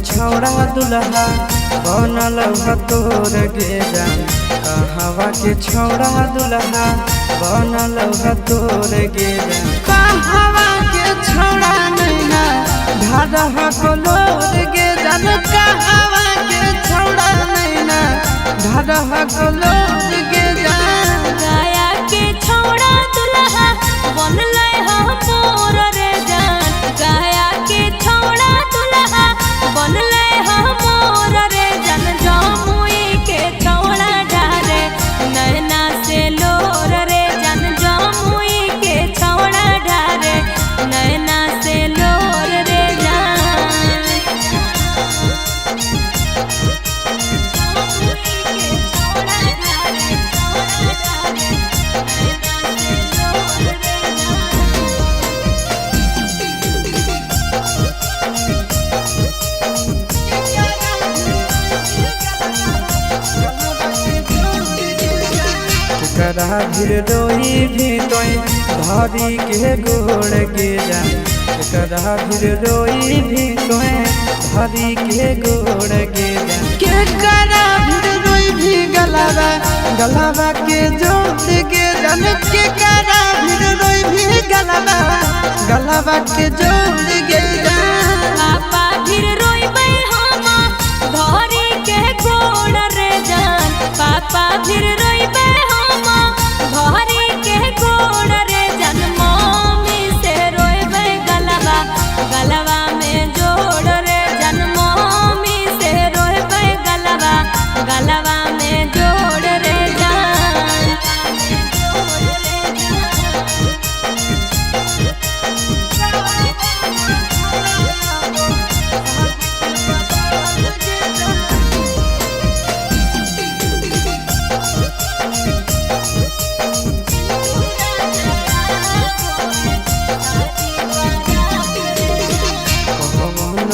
छौड़ा दुल्हा बनल तोर गे जान कहवा के छौड़ा दुल्हा बनल तोर गे जान कहवा के छौड़ा नैना ढाढा कलोर गे जान कहवा के छौड़ा नैना ढाढा कलोर गे जान गाया के छौड़ा दुल्हा बनल मोर रे जान गाया के छौड़ा दुल्हा बनल मोर रे जान जमुई के छौड़ा ढारे नैना से लोर रे जान जमुई के छौड़ा ढारे नैना से लोर रे करा भीर रोई भी तोय धरी के गोड़ गे जान करा भीर रोई भी तोय धरी के गोड़ गे जान के करा भीर रोई भी गलावा के जोड़ गे जान के करा भीर रोई भी गलावा के जोड़ गे जान पापा भीर रोइबै हम धरी के गोड़ रे जान पापा भीर रोइबै धरी के गोड़ रे जान मम्मी से रोइबै गलवा में जोड़ रे जान मम्मी से रोइबै गलवा में जोड़ रे जान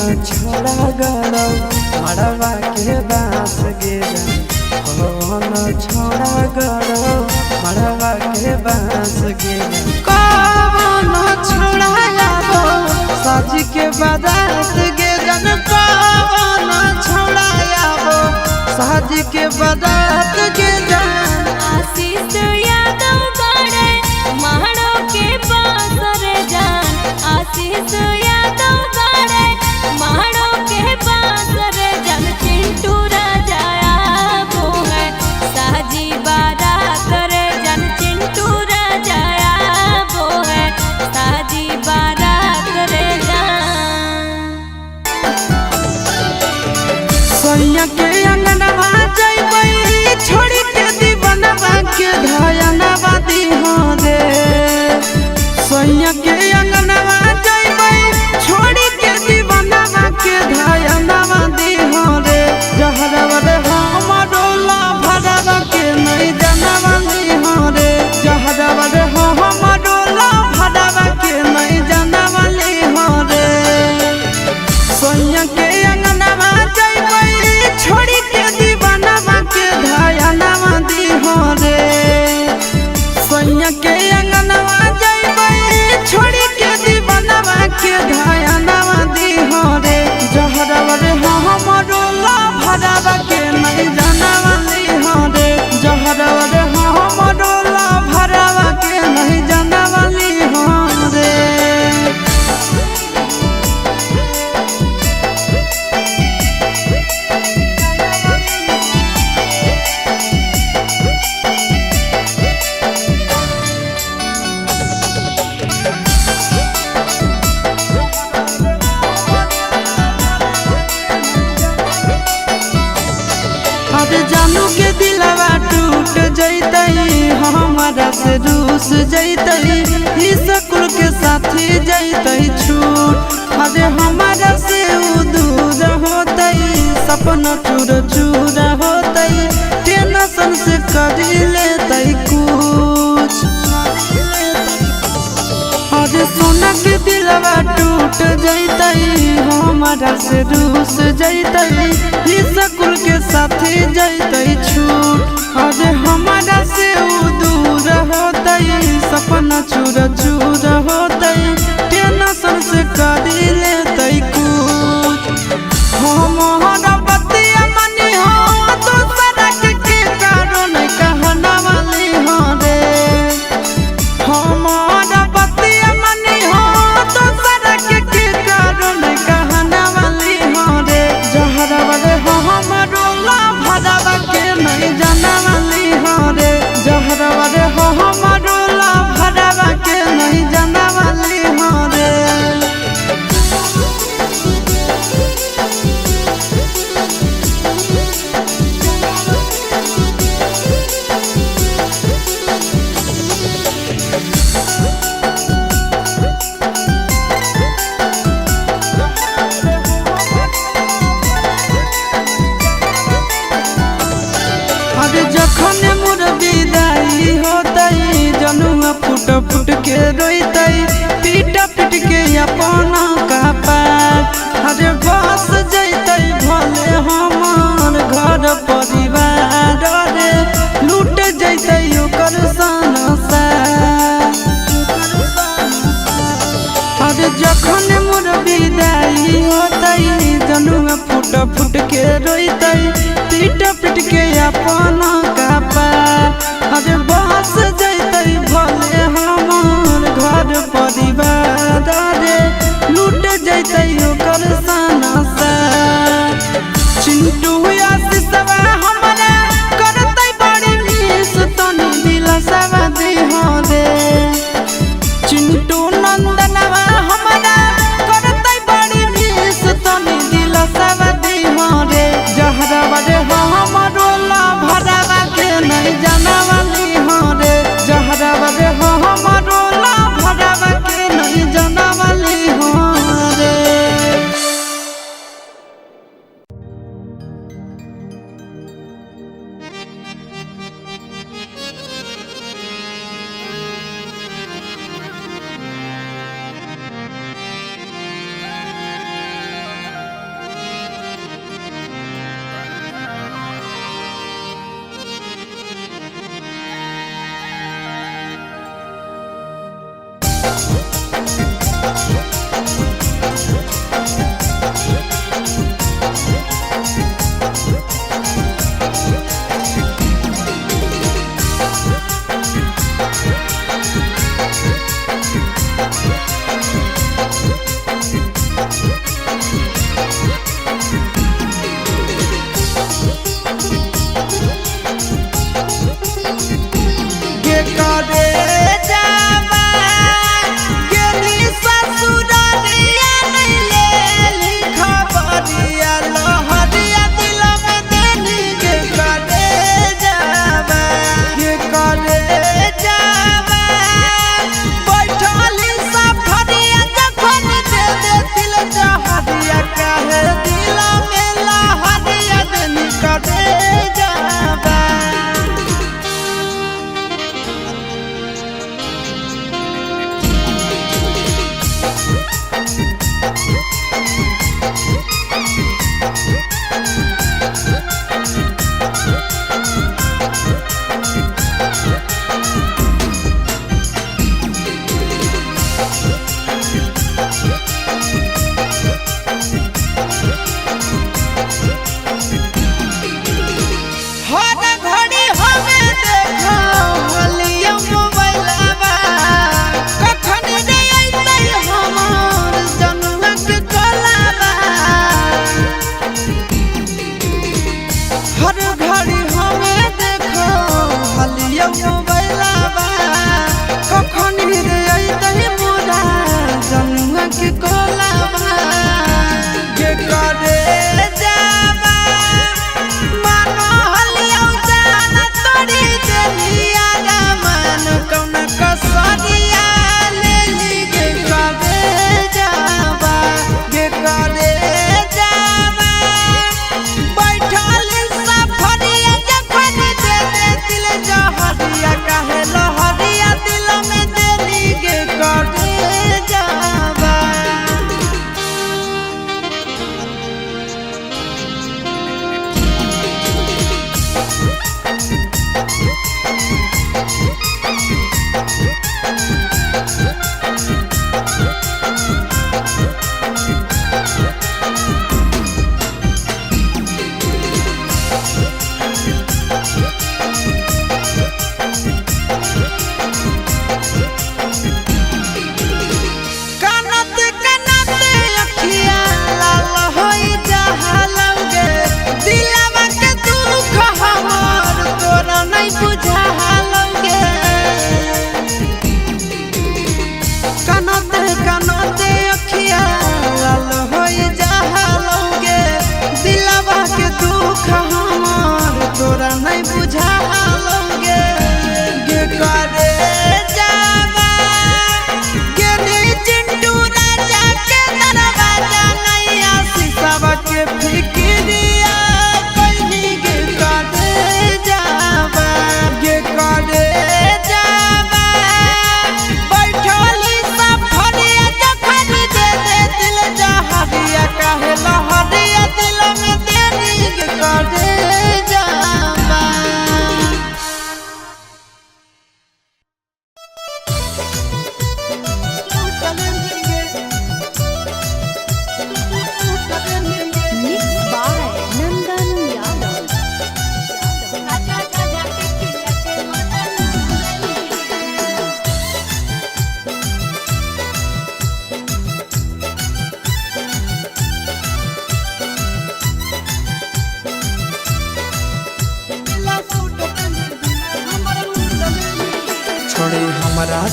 छोड़ा गड़ो मड़वा के बास गिरा कौन छोड़ा गड़ो मड़वा के बास गिरा कौन छोड़ा याबो साज के बारात गिरन कौन छोड़ा याबो साज के बारात गिरन आशीष यादव गड़े मारो के पास रे जान आशीष यादव गड़े मारो के पास रे जान चिंटू राजा वो है साजी बारात रे जान चिंटू राजा वो है साजी बारात रे जान सोनिया के अंगनवा जइबै छोड़ी के दीवानवा के धयनवा दीहो रे सोनिया के अंगनवा जइबै छोड़ी के दीवानवा के धयनवा दीहो रे जहरवा रे हमरो ला भरवा के नहीं जानवा दीहो रे जहरवा रे हमरो ला भरवा के नहीं जानवा दीहो रे सोनिया के अंगनवा जइबै छोड़ी के दीवानवा के धयनवा दीहो रे सोनिया के अंगनवा जइबै छोड़ी के दीवानवा के धयनवा दीहो रे जहरवा रे हमरो ला भरवा के नहीं जानवा दीहो रे जहरवा रे हमरो ला भरवा के नहीं जानवा दीहो रे अरे जानू के दिलवा टूट जैतई हमारा से रूस जैतई ई स्कूल के साथी जैतई छूट अरे हमारा से उ दूर होतई सपना चूर चूर होतई टेंशन से कर लेतई कुछ अरे सोना के दिलवा टूट जैतई हमारा से रूस जैतई ई स्कूल के साथी जैतई छूट अरे हमारा से उ दूर होतई सपना चूर चूर होतई टेंशन से कर लेतई कुछ हमारा बतिया मनी हो तो सड़क के कारण कहना वाली हो रे हमारा बतिया मनी हो तो सड़क के कारण कहना वाली हो रे जहरवा रे हमरो ला भरवा के नहीं जाना वाली हो रे जहरवा रे हमरो ला भरवा के नहीं जाना वाली हो रे अरे जखन मोर विदाई होतई जनुआ फुट फुट के रोइतई पीट पीट के अपन कपार अरे बस जैतई भले हमार घर परिवार रे लूट जैतई ओकर संसार अरे जखन मोर विदाई होतई जनुआ फुट फुट के रोइतई पीट पीट के अपन कपार अरे बस जैतई भले हमार घर परिवार रे लूट जैतई ओकर संसार चिंटू आशीषवा हमरा करतई बड़ी मिस तनी दिलसवा दीहो रे चिंटू नंदनवा हमरा करतई बड़ी मिस तनी दिलसवा दीहो रे जहरवा रे हमरो ला भरवा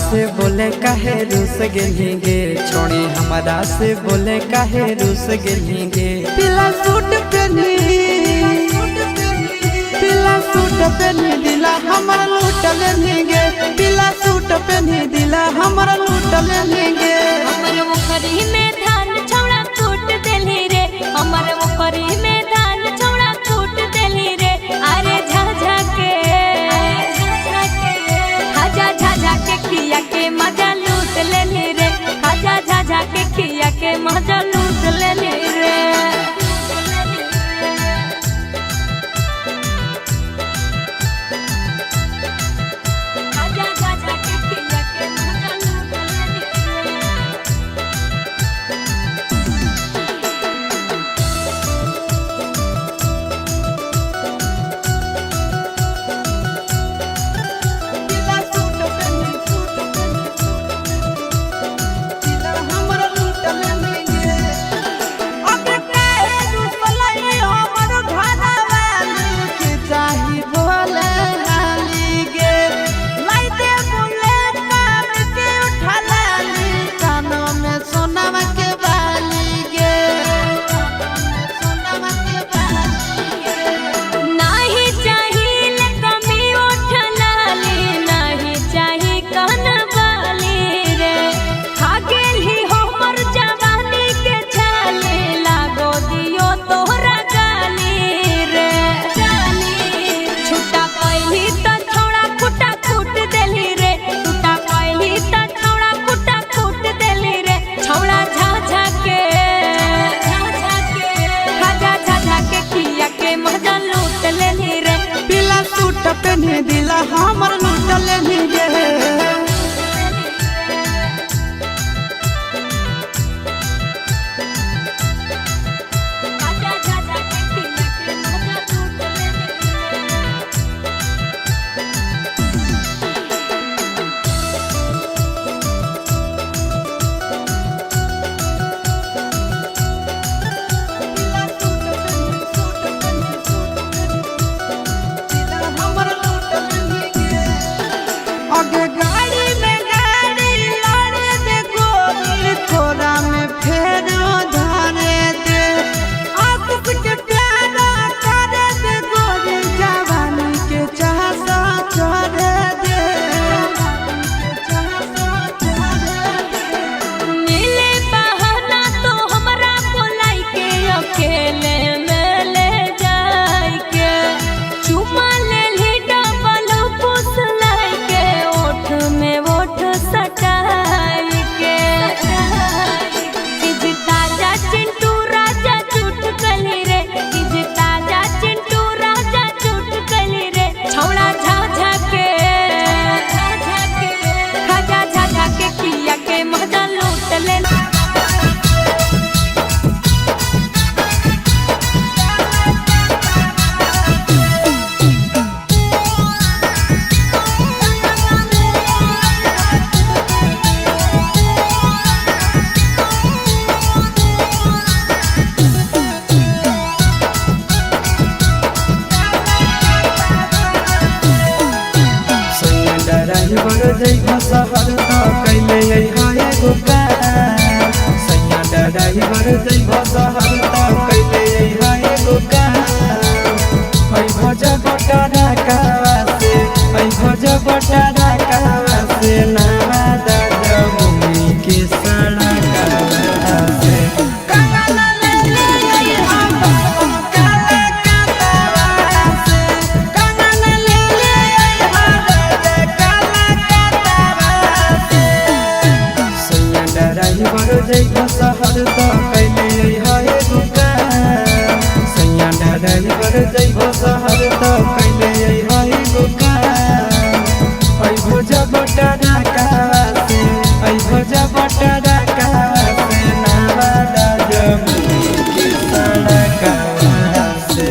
से बोले काहे रूस गेलिगे छोड़ी हमारा से बोले काहे रूस गेलिगे पीला सूट पहनी दिला हमारा लूट लेंगे पीला सूट पहनी दिला हमारा लूट लेंगे हमर मुखरी में धान छौड़ा कूट देली रे हमर मुखरी में धान छौड़ा कूट देली रे अरे झाझा के झाझा के खिया के मजा लूट लेली रे झाझा के खिया के मजा लूट लेली रे पहनी दिला हमर लूट लेंगे आगे गाड़ी में गाड़ी लड़े दे गोरी थोड़ा में फेर धारे दे आस के प्यारा करे दे गोरी जवानी के चाहसा छोड़े दे मिले बहाना तो हमरा बोलाई के अकेले में ले जाई के चुमा ले ली डबल फुसलाई के ओठ में ओठ सटाई के चीज ताजा चिंटू राजा झूठ कली रे चीज ताजा चिंटू राजा झूठ कली रे छौड़ा झाझा के खाजा झाझा के किया के मजा लूट ले ड्राइवर जइबा शहर त कैले हाय गुकार सैया ड्राइवर जइबा शहर त कैले हाय गुकार ऐ भज बटारा कावा से ऐ भज बटारा कावा से नावा दादा भूमि के सड़क से ड्राइवर जइबा शहर त कैले हाय गुकार सैया ड्राइवर जइबा शहर त कैले हाय गुकार ऐ भज बटारा कावा से ऐ भज बटारा कावा से नावा दादा भूमि के सड़क से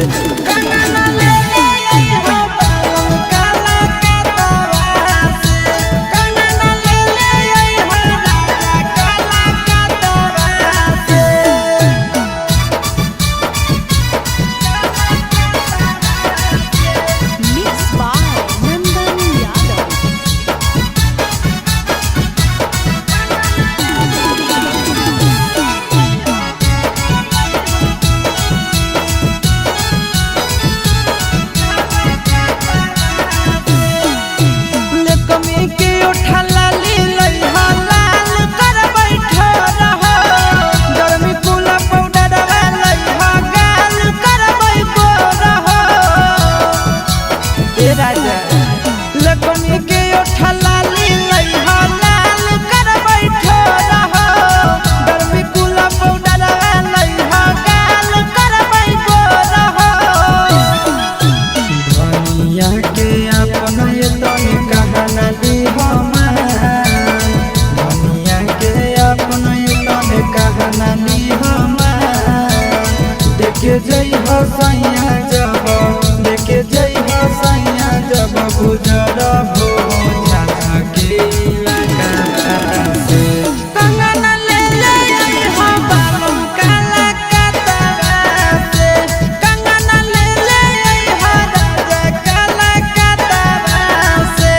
लेके जई हसैया जब लेके जई हसैया जब गुजरा हो झाझा के इलाका से कंगना ले ले हो बालम काला कतरा से कंगना ले ले हो राजा काला कतरा से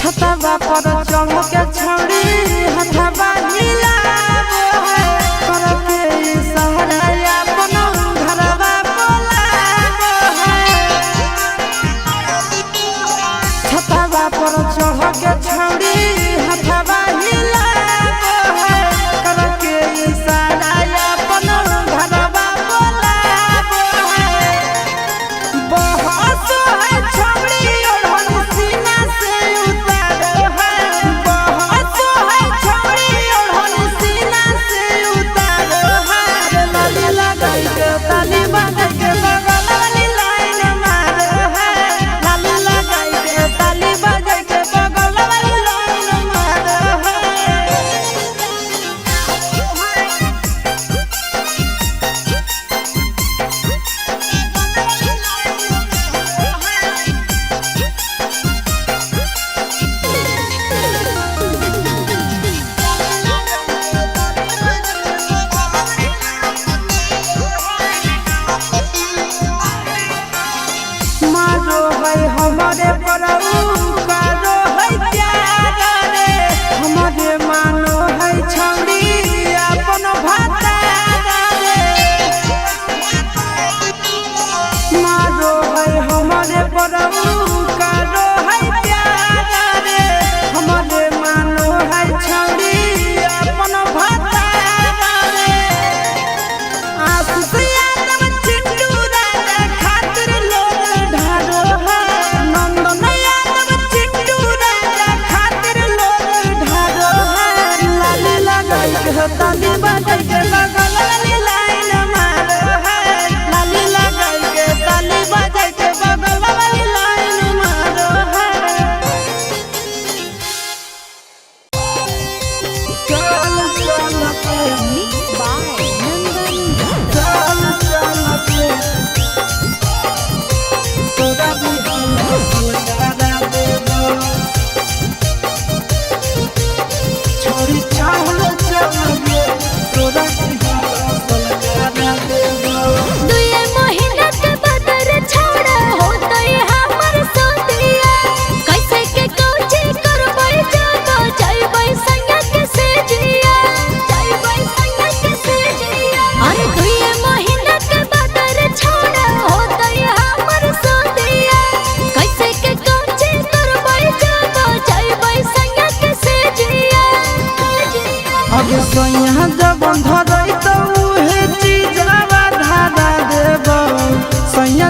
छतवा पर चढ़ के छौड़ी हथवा हिलावो है करके सहारा अपन घरवा बोलावो है छतवा पर चढ़ के छौड़ी हथवा हिलावो है करके सहारा अपन घरवा बोलावो है बहस है छौड़ी और सीना से उतारो है बहस है छौड़ी और सीना से उतारो है लाली लगाई के ताली बांध के बगल वाली लाइन मारो है लाली लगाई के ताली बांध के बगल वाली लाइन मारो है मारो है हमारे परऊ करो है प्यार रे हमारे मानो है छौड़ी अपन भाता रे मारो है हमारे परऊ करो है प्यार रे हमारे मानो है छौड़ी अपन भाता रे आसिया तब चिंटू राजा खातिर लोग ढारो है नंद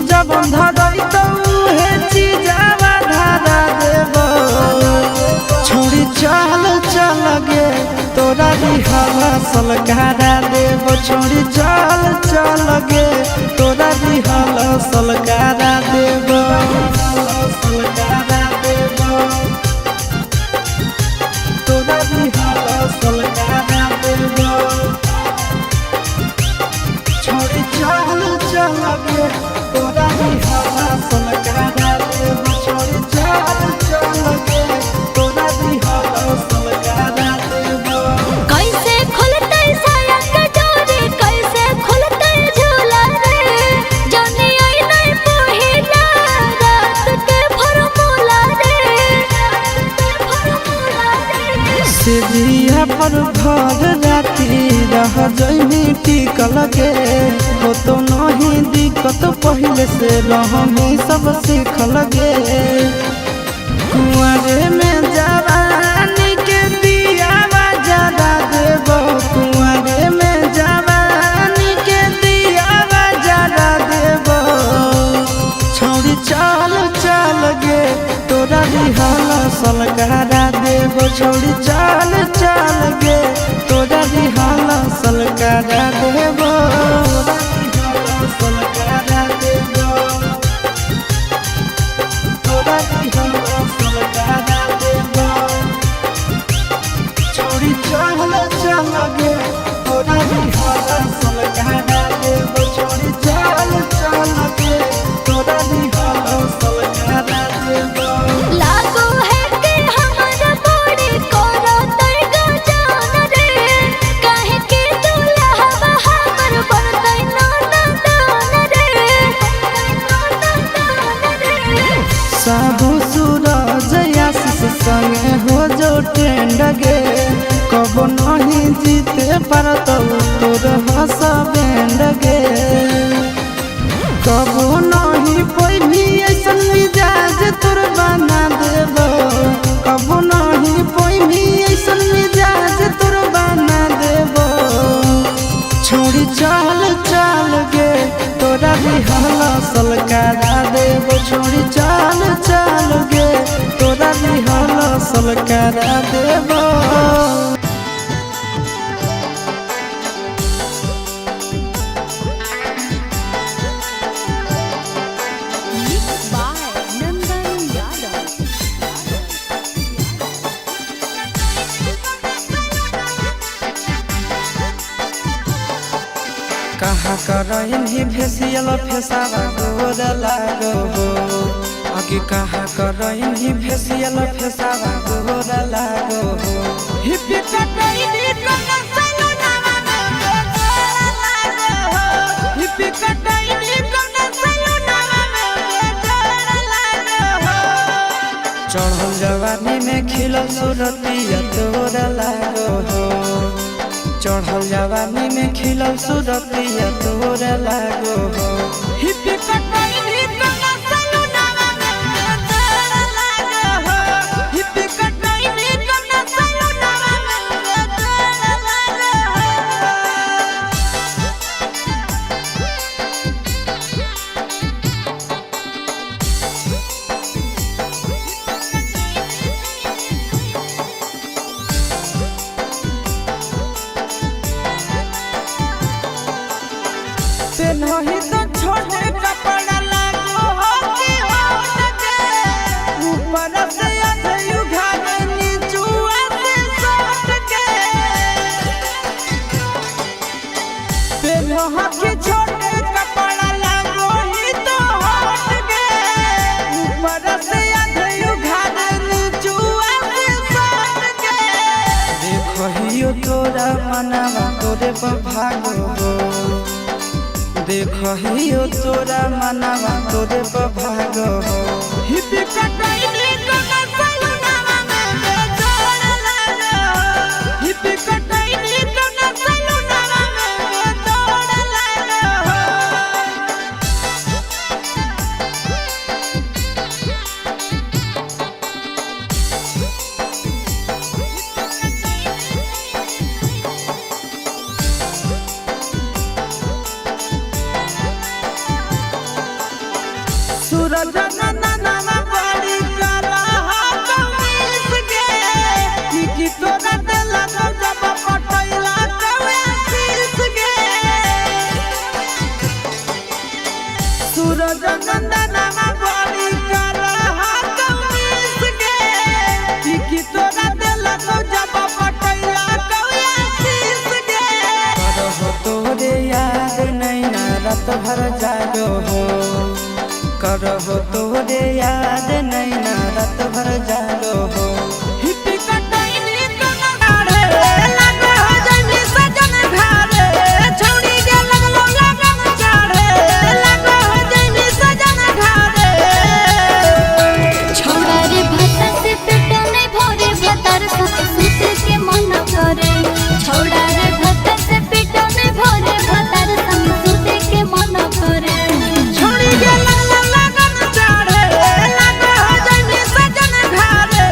जब धरई तो हे चीजावा धारा देव छोड़ी चल चल गे तोरा दिहला सलकारा देव छोड़ी चल चल गे तोरा दिहला सलकारा देव सलकारा देव तोरा दिहला सलकारा देव छोड़ी चल चल गे तोरा दिहला सलकारा देव छोड़ी चल चल गे तोरा दिहला सलकारा देव कैसे खुलते साया के डोरी कैसे खुलते झूला रे जाने आई नहीं पहिला रात के फॉर्मूला रे सिरिया पर घर राती रह जइनी टिकल गे हो तो नहीं दिक्कत पहले से रहमी सब सीखल गे कुंवरे में जवानी के दिया जरा देव कुंवरे में जवानी के दिया जरा देव छोड़ी चल चल गे तोरा दिहला सलकारा देव छोड़ी चल चल गे तोरा दिहला सलकारा देव सलकारा देव तोरा दिहला सलकारा देव छोड़ी चल चल गे तोरा दिहला सलकारा देव छोड़ी चल चल गे तोरा दिहला सलकारा देव लागो है कि हमर बॉडी कोरा तैगा जान रे काहे के दुल्हा हमर बनतै नाना दान रे साहू सूरज आशीष संगे हो जो ट्रेंड गे कब नहीं जीते पारत तोर हस बैंड गे कब नहीं पैभी ऐसन मिजाज तोर बना देव कब नहीं पैभी ऐसन मिजाज तोर बना देव छोड़ी चल चल गे तोरा दिहला सलकारा देव छोड़ी चल चल गे तोरा दिहला सलकारा देव बाय नंदन यादव कहाँ करइन ही फेसियल फेसावा गोर लागो हो अगे कहाँ करइन ही फेसियल फेसावा गोर लागो हो हिप्पी कटैनी कना सलुनावा में गोर लागो हो हिप्पी कटैनी कना सलुनावा में गोर लागो हो चढ़ल जवानी में खिलल सूरतिया तोर लागो हो चढ़ल जवानी में खिलल सूरतिया तोर लागो हो हिप्पी कटैनी कना सलुनावा में तोर लागो हो हिप्पी कटैनी कना सलुनावा में तोर लागो हो से नहीं तो छोटे कपड़ा लागो हो कि हो सके ऊपर से आधे उघार नीचुआ से सट के से नहीं कि छोटे कपड़ा लागो ही तो हट के ऊपर से आधे उघार नीचुआ से सट के देखहियो तोरा मनवा तोरे पर भागो हो देखहियो तोरा मनवा तोरे पर भागो हो हिप्पी कटैनी कना सलुनावा में जोर लागो हो हिप्पी कटैनी कना सलुनावा में जोर लागो हो सूरज नंदना बड़ी करा कमीज गे कि तोरा देला तो जब पटैला कवे आशीष गे सूरज नंदना बड़ी करा कमीज गे कि तोरा देला तो जब पटैला कवे आशीष गे करहो तोरे याद नैना रात भर जागो हो करहो तोरे याद नैना रात भर जागो हो हिप्पी कटैनी कोना गाड़े लागो हो जइनी सजन घारे छौड़ी के लगलो लगन चाड़े लागो हो जइनी सजन घारे छोड़ा रे भत्ता से पेट नहीं भरे भतार सुत सुत के मन करे छोड़ा रे भत्ता से पेट नहीं भरे भतार संग सुत के मन करे छौड़ी के लगलो लगन चाड़े लागो हो जइनी सजन घारे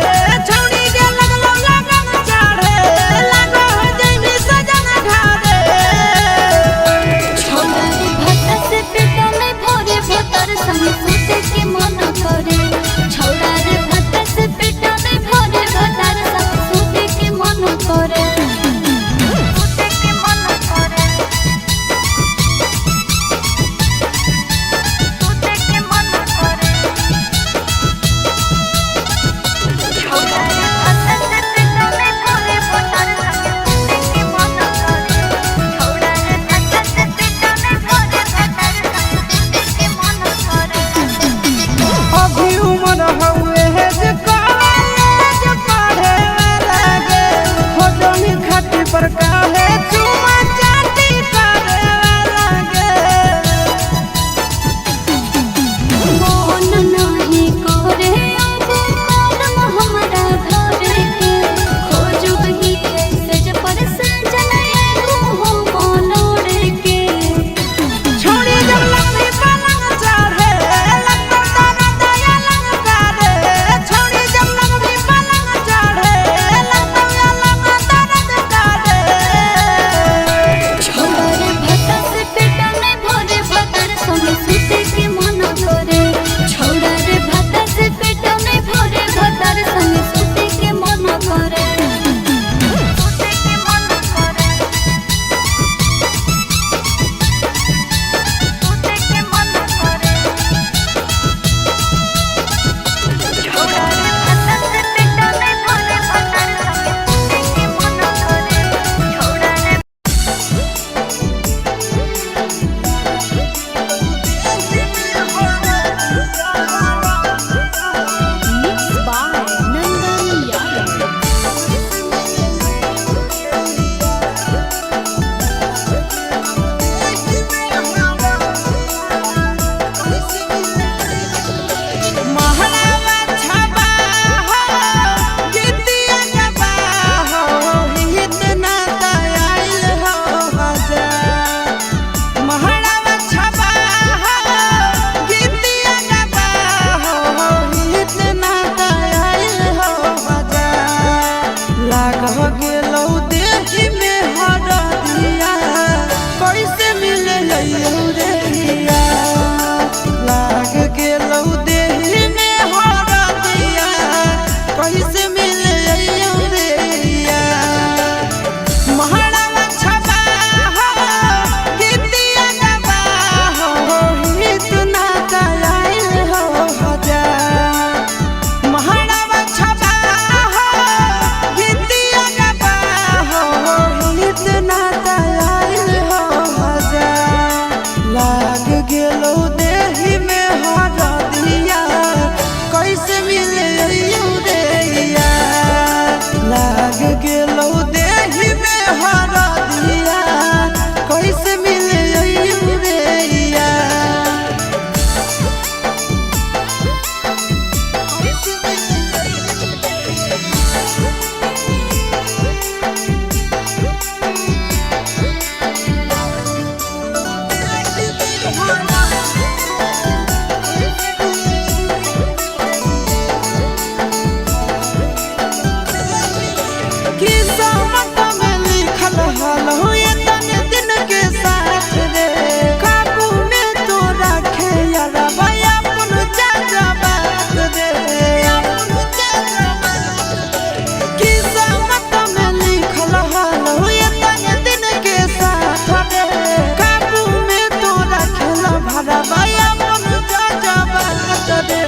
रे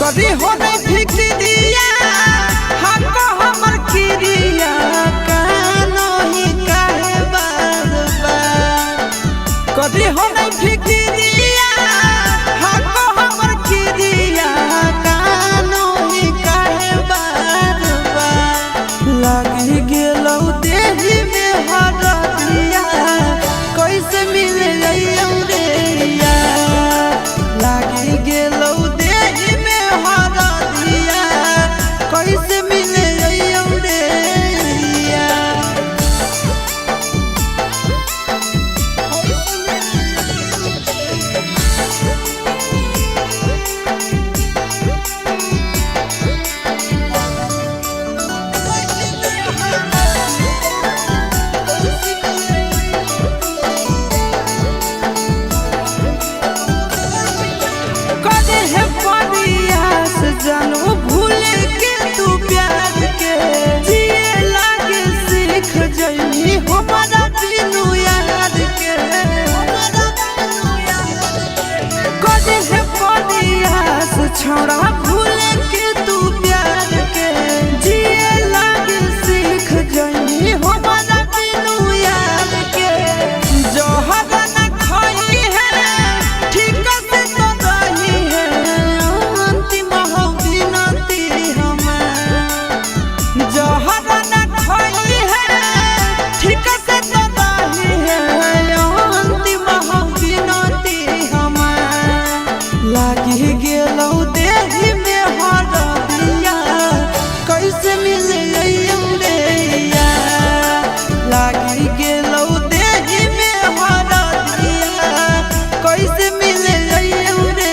कभी हो नहीं फिक्रिया हको हमर किरिया कानो ही काहे बार बार कभी हो नहीं फिक्रिया हको हमर किरिया कानो ही काहे बार बार लागी गेलौ देही में हरदिया कैसे मिले रे लागी गेलौ देही में हरदिया कैसे मिले रे जानो भूल के तू प्यार के जिए लागे सीख जइनी हमारा बिनु याद के कदे है परियास छोड़ा भूल के तू प्यार के जिए लागे सीख जइनी हमारा बिनु याद के जोहर न खाई है ठीक से तो रही है अंतिम हो जोहर न खोई है ठीक से तो रही है अंतिम हो बिनती हमार लागी गेलौ देही में हरदिया कैसे मिले रे लागी गेलौ देही में हरदिया कैसे मिले रे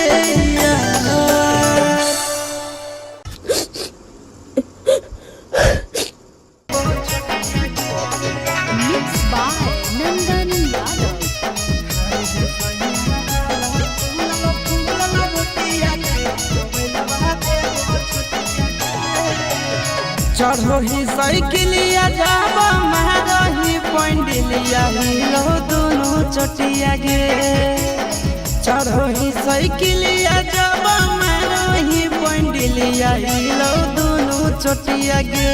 चढ़ो ही साइकिलिया जाब मारही पंडिलिया हिलो दोनों चटिया गे चढ़ो ही साइकिलिया जाब मारही पंडिलिया हिलो दोनों चटिया गे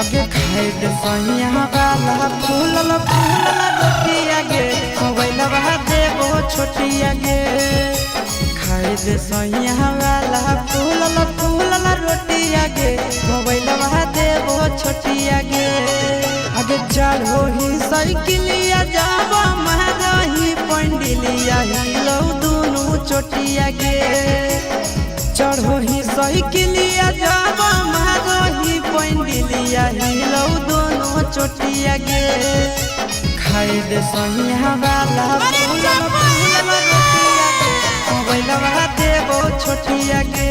आगे खाए दे सैया वाला फूलल फूलल रोटिया गे मोबाइल बहा देबो छोटिया गे खाए दे सैया वाला फूलल फूलल रोटिया गे मोबाइल बहा देबो छोटिया गे आगे चढ़ो ही साइकिलिया जाब मारही पंडिलिया हिलो दोनों चोटिया गे चढ़ो ही साइकिलिया जाब मारही पंडिलिया हिलो दोनों चोटिया गे खाए दे सैया वाला फूलल फूलल रोटिया गे मोबाइल बहा देबो छोटिया गे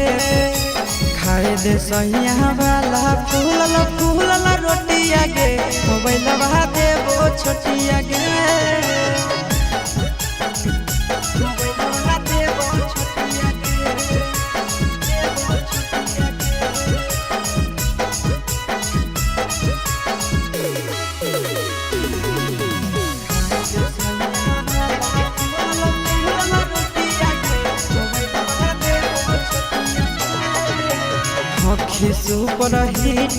खाए दे सैया वाला फूलल फूलल रोटिया गे मोबाइल बहा देबो छोटिया गे मोबाइल बहा देबो छोटिया गे सुपर हिट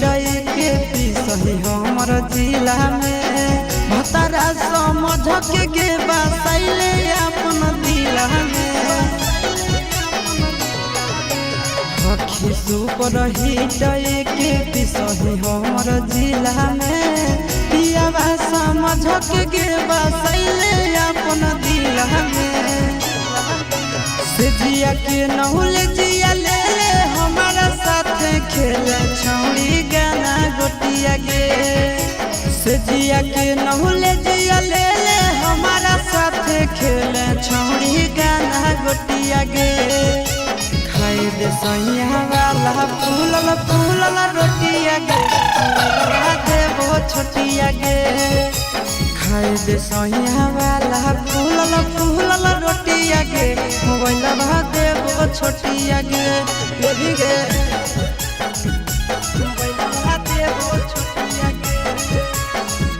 के सही हमर जिला में भतरा समझ के बसैले अपन दिला में हखी सुपर हिट के सही हमर जिला में पियावा समझ के बसैले अपन दिला में से जिया के नहुल जिया ले हमारा साथ खेले छौड़ी गाना गोटिया गे से जिया के नहुल जिया ले हमारा साथ खेले छौड़ी गाना गोटिया गे खाए दे सैया वाला फूलल फूलल रोटिया गे देबो छोटिया गे खाए दे सैया वाला फूलल फूलल रोटिया गे मोबाइल बहा देबो छोटिया गे ये भी गे मोबाइल बहा देबो छोटिया गे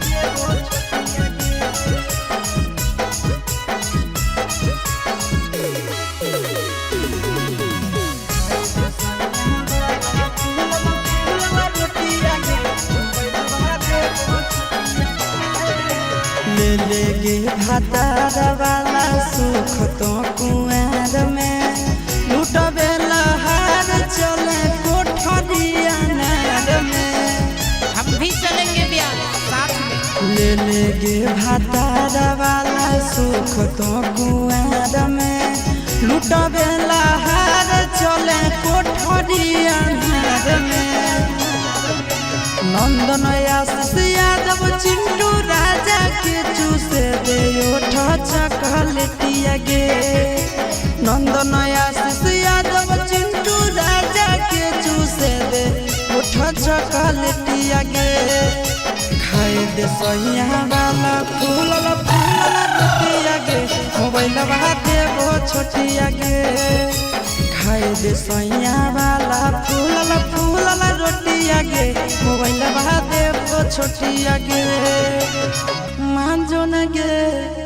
देबो छोटिया गे गे भातार वाला सुख तो कुआर में लुटबे लहार चले कोठरिया नार में। हम भी चलेंगे ब्याह साथ में। ले गे भातार वाला सुख तो कुआर में लुटबे लहार चले कोठरिया नार में। नंदन आशीष यादव चिंटू राजा के चूसे दे ओठ चॉकलेटिया गे। नंदन आशीष यादव चिंटू राजा के चूसे दे ओठ चॉकलेटिया गे। खाए दे सैया वाला फूलल रोटिया गे मोबाइल देवो छोटिया गे। खाए दे सैया वाला फूलल रोटिया गे मोबाइल देवो छोटिया गे। मान जो न गे।